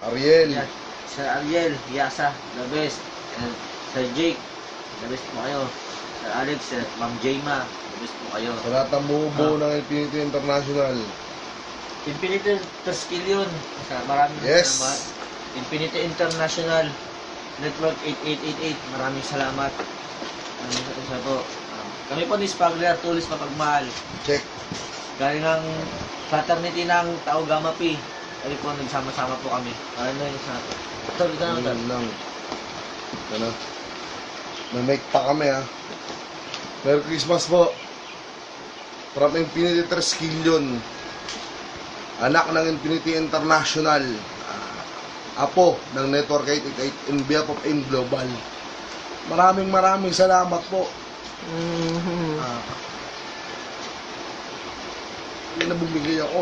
Ariel. Yan. Sir Ariel, Yasa, the best. And Sir Jake, the best po kayo. Sir Alex, Sir Ma'am Jayma, the best po kayo. Sa lahat ng bumubuo ng Infinity International. Infinity Terskill yun. Maraming Yes. salamat. Infinity International Network 8888. Maraming salamat. Isa po. Kami po ni Spagler, tulis mapagmahal. Check. Galing ng fraternity ng Tau Gamma Pi. Kali po, nagsama-sama po kami. Ano yun sa... Ito na ito. Yun lang. Ano? May-make pa kami ha. Merry Christmas po. From Infinity Terskill yun. Anak ng Infinity International. Apo ng Network 888 in behalf of AIM Global. Maraming salamat po. Hindi na bumigay ako.